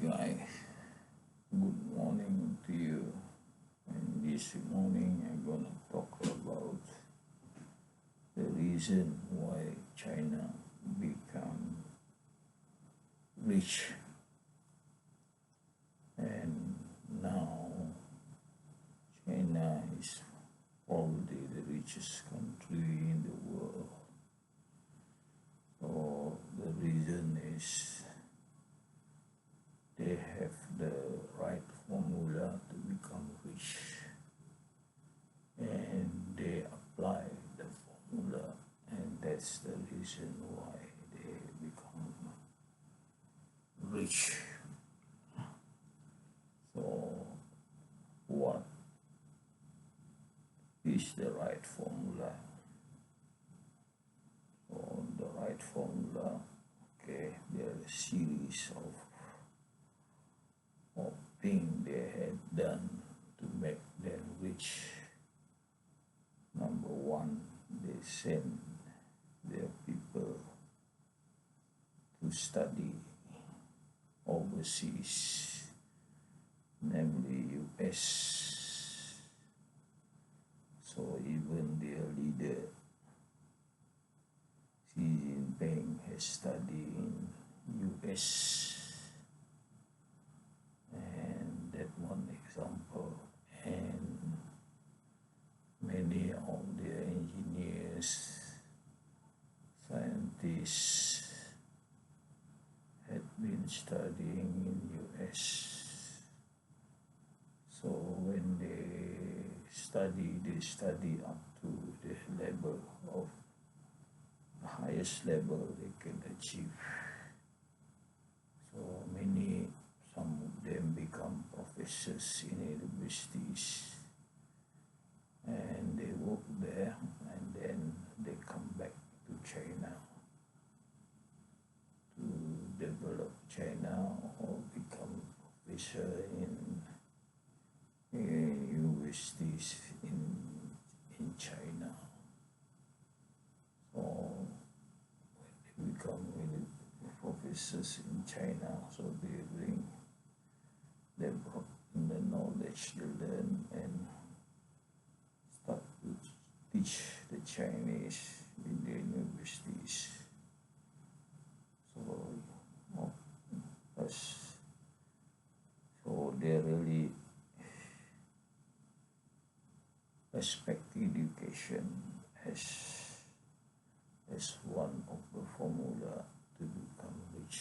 guys, good morning to you. And this morning I'm gonna talk about the reason why China become rich, and now China is probably the richest country in the world. So the reason is they have the right formula to become rich, and they apply the formula, and that's the reason why they become rich. So what is the right formula? So the right formula, okay, there are a series of things they had done to make them rich. Number one, they send their people to study overseas, namely US. So even their leader Xi Jinping has studied in US. And that one example, and many of the engineers, scientists had been studying in US. So when they study up to the level of the highest level they can achieve. So some of them become professors in universities, and they work there, and then they come back to China to develop China or become professor in universities in China. So when they become professors in China, so they brought in the knowledge they learn and start to teach the Chinese in the universities. So they really respect education as one of the formula to become rich.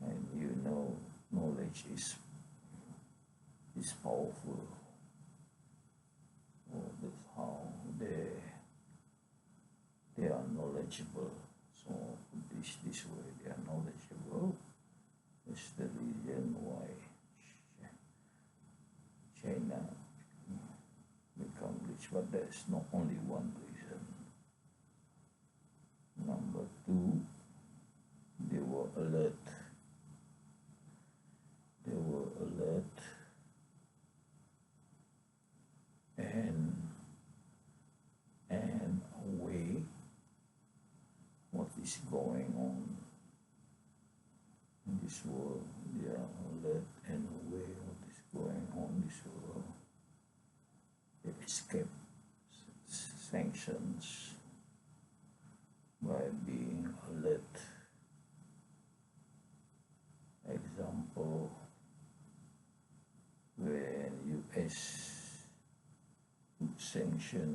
And you know, knowledge is powerful. So that's how they are knowledgeable. So this way they are knowledgeable. That's the reason why China become rich. But there's not only one reason. Number two, they were alert. They were alert and aware what is going on in this world. They are alert and aware what is going on in this world. They escape sanctions by being alert. Example, when US put sanction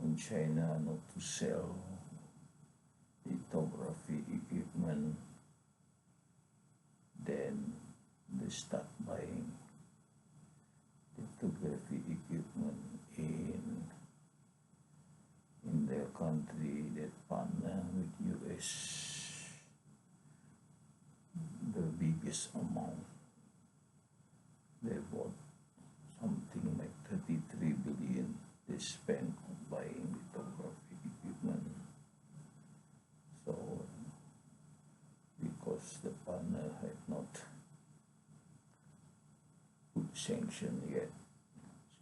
on China not to sell lithography equipment, then they start buying lithography equipment in their country that partner with US. The biggest amount they bought, something like 33 billion they spent on buying lithography equipment. So because the partner had not put sanction yet,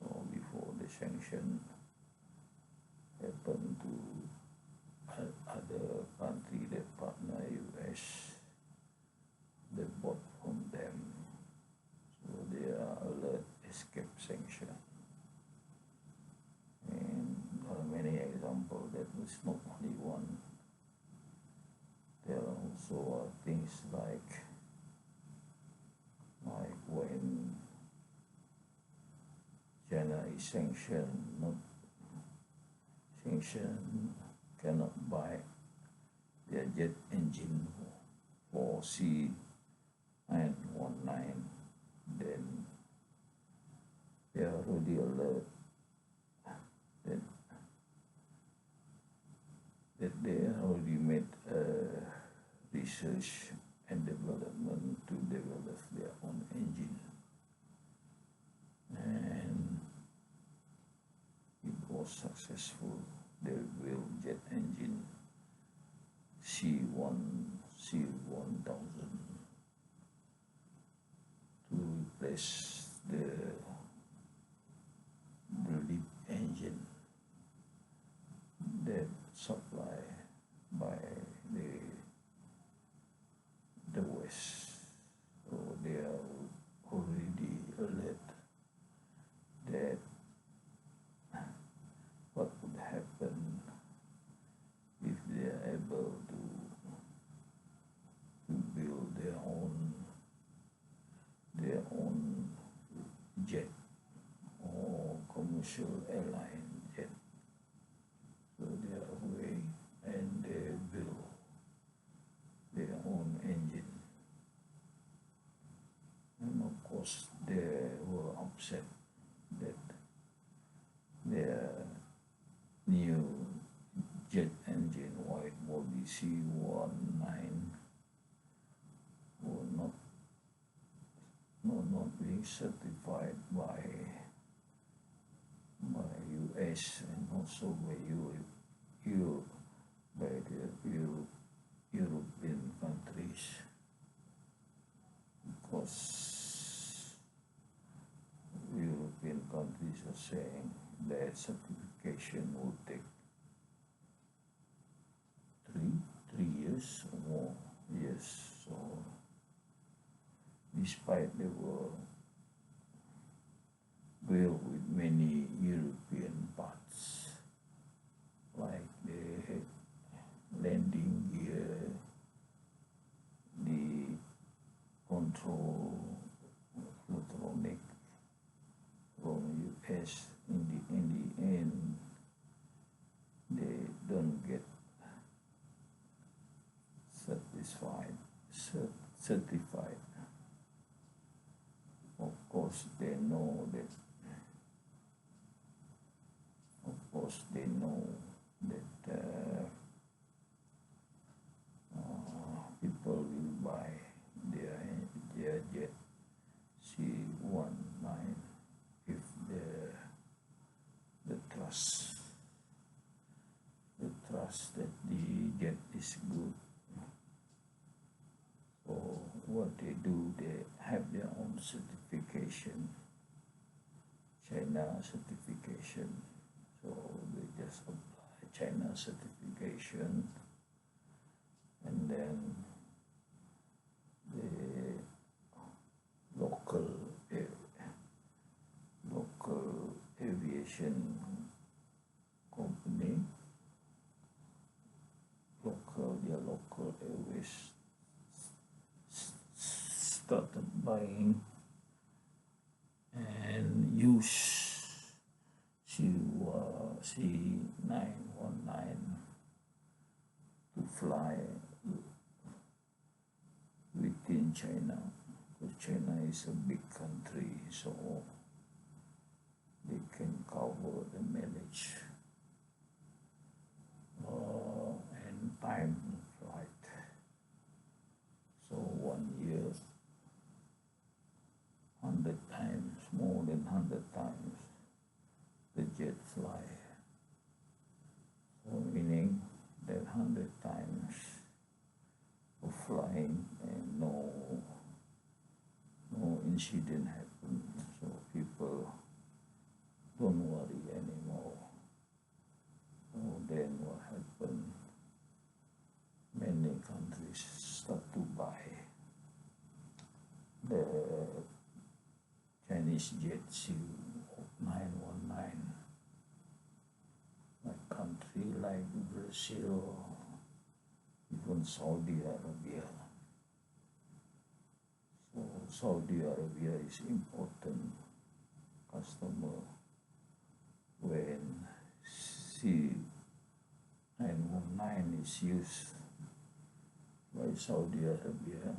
so before the sanction happened to other country that partner US, it's not only one. There are also things like when China is sanctioned, cannot buy their jet engine for C919, then they are already alert that they already made research and development to develop their own engine, and it was successful. They built jet engine C1000 to replace the LEAP engine that supplied by the West. So they are already alert that what would happen if they are able to build their own jet or commercial airline jet. So they are away and they build their own engine. And of course they were upset that their new jet engine, wide body C19, were not being certified by US and also by the European countries, because European countries are saying that certification will take three years or more years. So despite they were built with many European parts, like the landing gear, the control electronic from US, in the end they don't get certified. Of course they know that people will buy their jet C19 if the trust that the jet is good. So what they do, they have their own certification, China certification. So they just apply China certification, and then the local aviation company, local airways started buying and use C919 to fly within China, because China is a big country, so they can cover the mileage and time flight. So 1 year, 100 times, more than 100 times the jet fly. So meaning that 100 times of flying and no incident happened. So people don't worry anymore. So then what happened? Many countries start to buy the Chinese jet C919, like country like like Brazil, even Saudi Arabia. So Saudi Arabia is important customer when C919 is used by Saudi Arabia.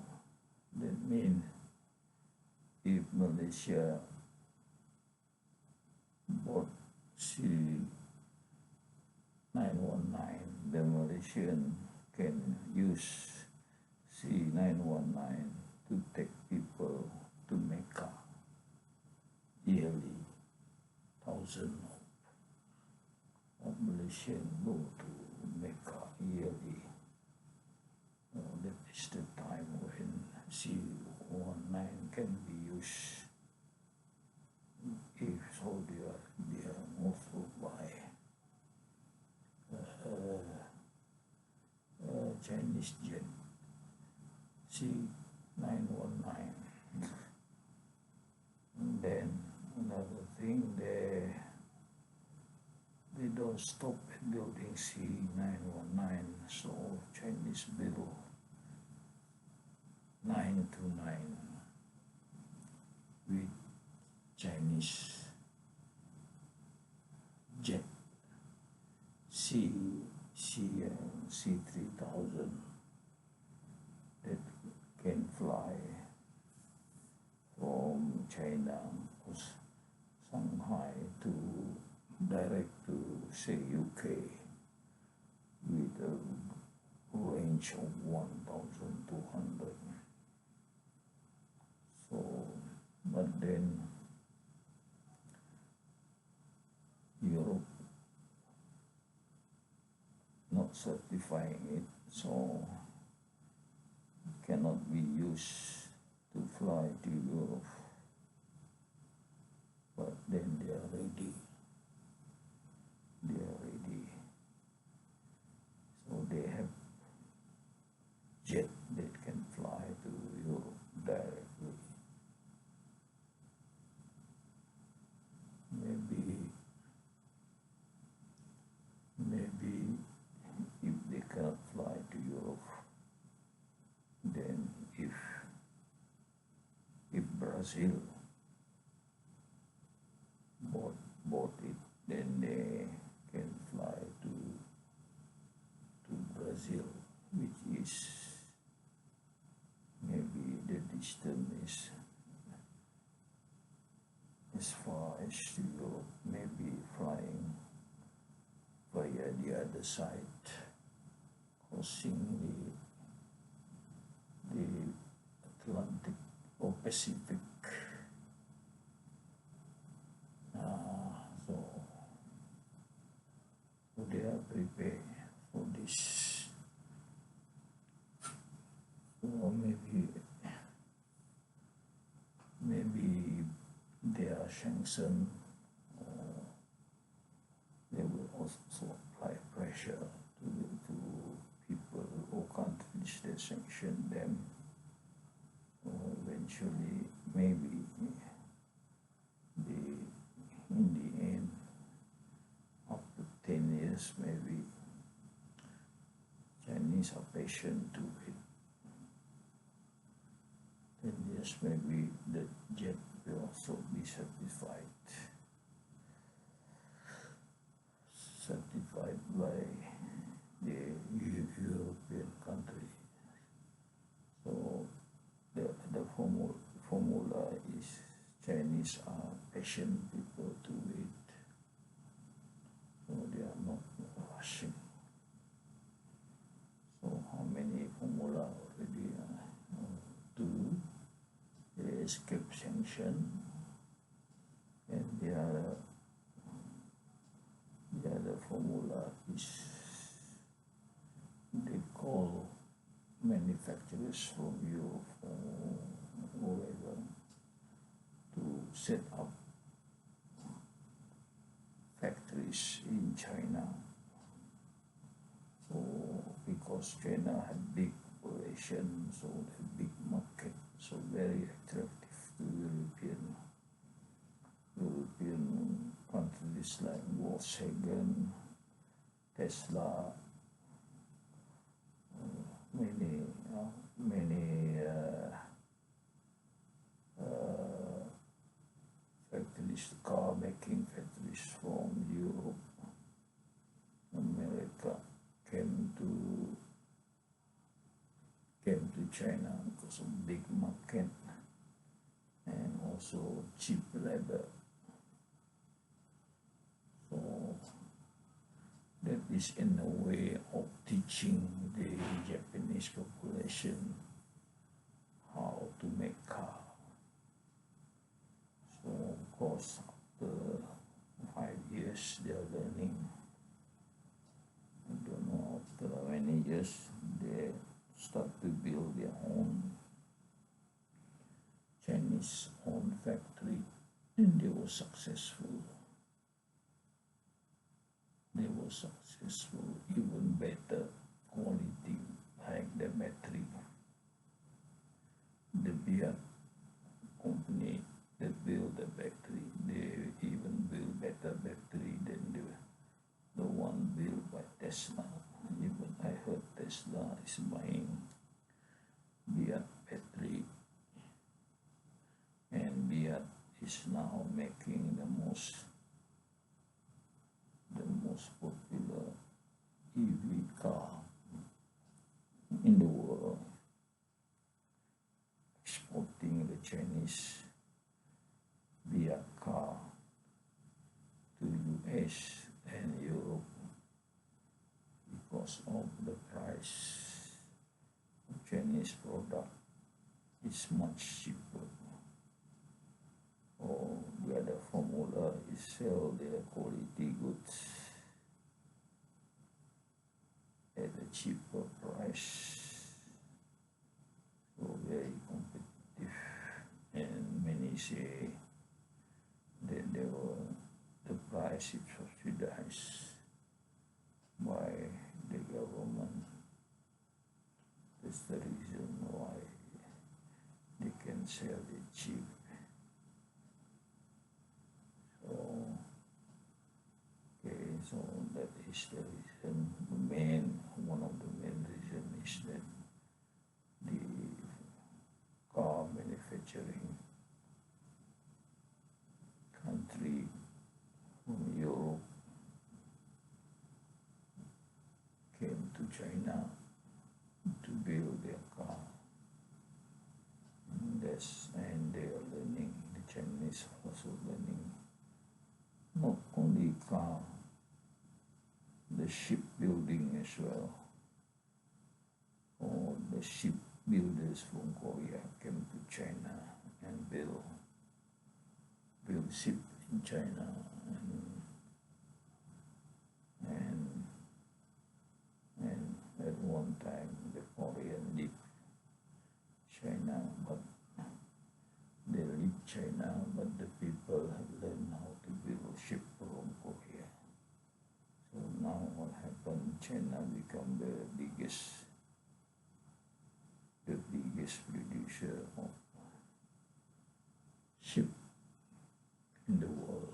That means if Malaysia bought C919, the Malaysian can use C919 to take people to Mecca yearly. Thousands of Malaysians go to Mecca yearly. That is the time when C19 can be used. If Saudi Arabia also buy Chinese jet C919, then another thing, they don't stop at building C919, so Chinese build 929 with Chinese jet C3000 that can fly from China, Shanghai to direct to say UK with a range of 1,200. So, but then Europe not certifying it, so it cannot be used to fly to Europe. But then they are ready. So they have jet that can fly to Europe directly. Maybe if they cannot fly to Europe, then if Brazil bought it, then they can fly to Brazil, which is maybe the distance is as far as to Europe, maybe flying via the other side, crossing the Atlantic or Pacific. So they are prepared for this. So maybe they are sanctioned, or they will also apply pressure to people or countries that sanction them. Eventually, maybe in the end, after 10 years, maybe Chinese are patient to it. 10 years, maybe the jet will also be certified by the European country. So the formula is Chinese are patient people to wait, so they are not rushing. So how many formula already? Two, they escape sanction, and the other formula is they call manufacturers from Europe or wherever to set up factories in China. So because China had big population, so the big market, so very attractive to European countries like Volkswagen, Tesla, many factories, car making factories from Europe, America came to China because of big market and also cheap labor. So that is in a way of teaching the Japanese population how to make car. So of course after 5 years they are learning. I don't know after how many years they start to build their own Chinese own factory, and they were successful. They were successful, even better quality like the battery. The Fiat company that build the battery, they even build better battery than the one built by Tesla. Even I heard Tesla is buying Fiat battery, and Fiat is now making the most popular EV car in the world, exporting the Chinese Fiat car to US and Europe because of the price of Chinese product is much cheaper. Or the other formula is sell their quality goods at a cheaper price, so very competitive. And many say that the price is subsidized by the government. That's the reason why they can sell it cheap. So that is the reason. One of the main reason is that the car manufacturing country from Europe came to China to build their car. And they are learning. The Chinese also learning not only car, the shipbuilding as well. All the shipbuilders from Korea came to China and build ship in China, and at one time the Korean leave China, but they leave China, but the people have learned how to build ship from Korea. So now what happened? China become the biggest producer of ship in the world.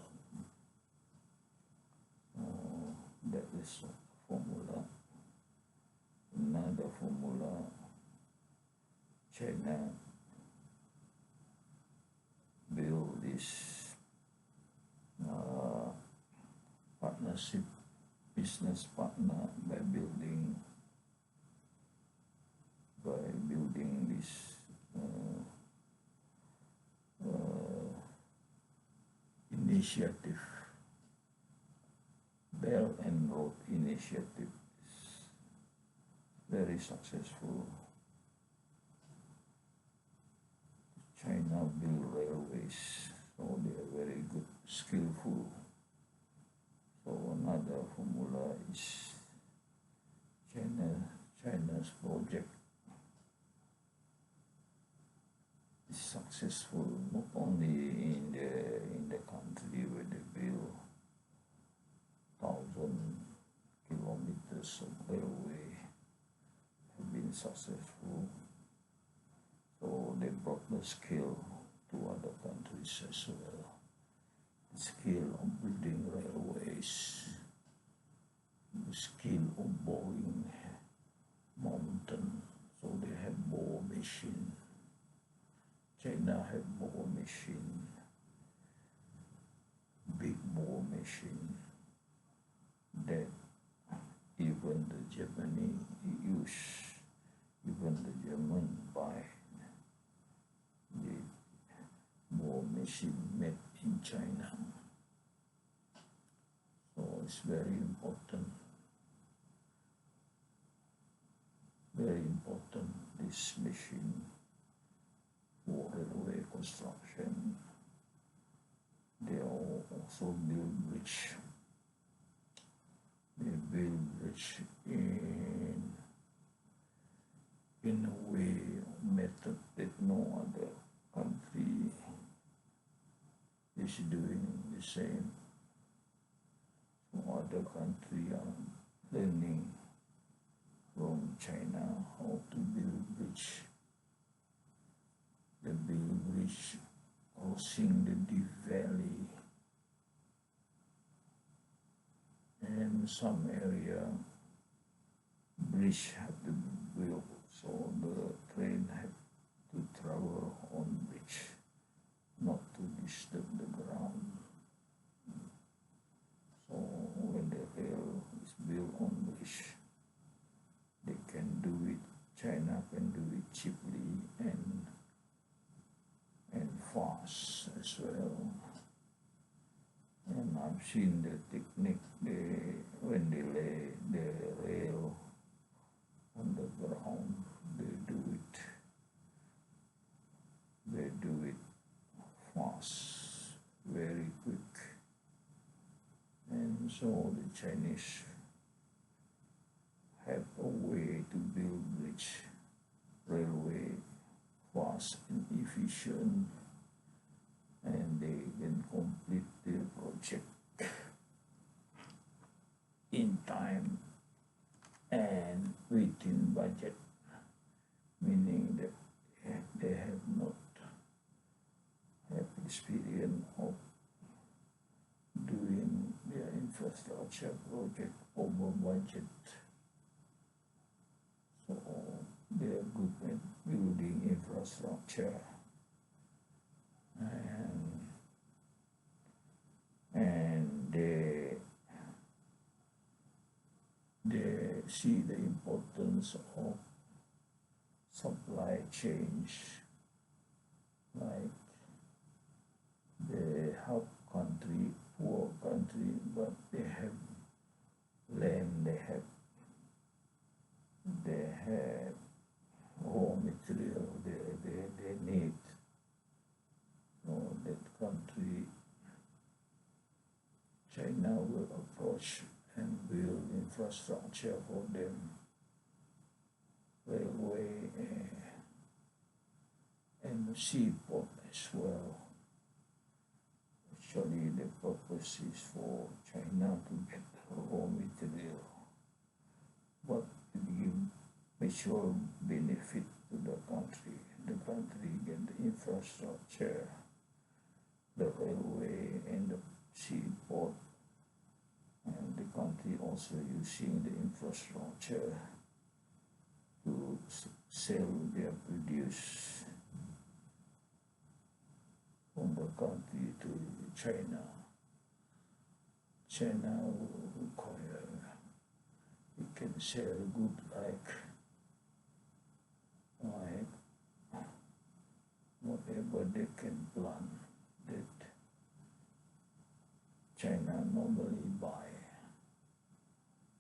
That is a formula. Another formula, China build this partnership, business partner by building this initiative, Belt and Road Initiative, is very successful. China build railways, so they are very good, skillful. So another formula is China's project is successful not only in the country where they build 1,000 kilometers of railway have been successful. So they brought the skill to other countries as well. The skill of building railways, the skill of bowing mountain. So they have bow machine. China have bow machine, big bow machine that even the Japanese use, even the German buy the bow machine made in China. So it's very important, this machine for railway construction. They also build bridge. They build bridge in a way, method that no other country is doing the same. So other countries are learning from China how to build bridge. They build bridge crossing the deep valley, and some area bridge have to be built, so the train have to travel on bridge, not to disturb the ground. So when the rail is built on bridge, they can do it. China can do it cheaply and fast as well. And I've seen the technique when they lay the rail on the ground, they do it fast, very quick. And so the Chinese have a way to build bridge, railway fast and efficient, and they can complete the project in time and within budget, meaning that they have not have experience of doing their infrastructure project over budget. So they are good at building infrastructure, and they see the importance of supply chains, like they help country, poor country, but they have land, they have raw material they need. So that country, China will approach and build infrastructure for them, railway and seaport as well. Actually, the purpose is for China to get raw material, but to give mutual benefit to the country. The country get the infrastructure, the railway and the seaport, and the country also using the infrastructure to sell their produce from the country to China. China will require, it can sell good like whatever they can plant that China normally buy,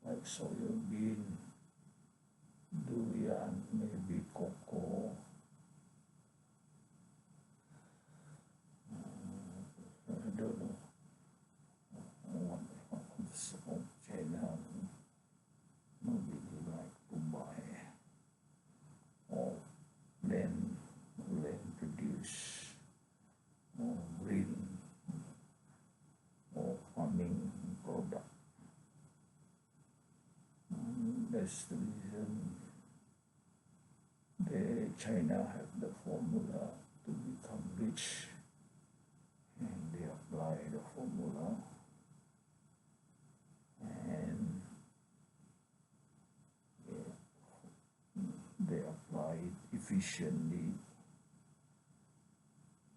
like soybean, durian, maybe cocoa, I don't know what else of China nobody like to buy, or land produce, or green, or farming product. That's the reason China have the formula to become rich, and they apply the formula, and efficiently.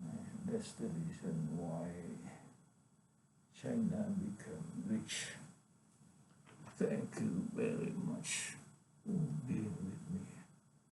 And that's the reason why China become rich. Thank you very much for being with me.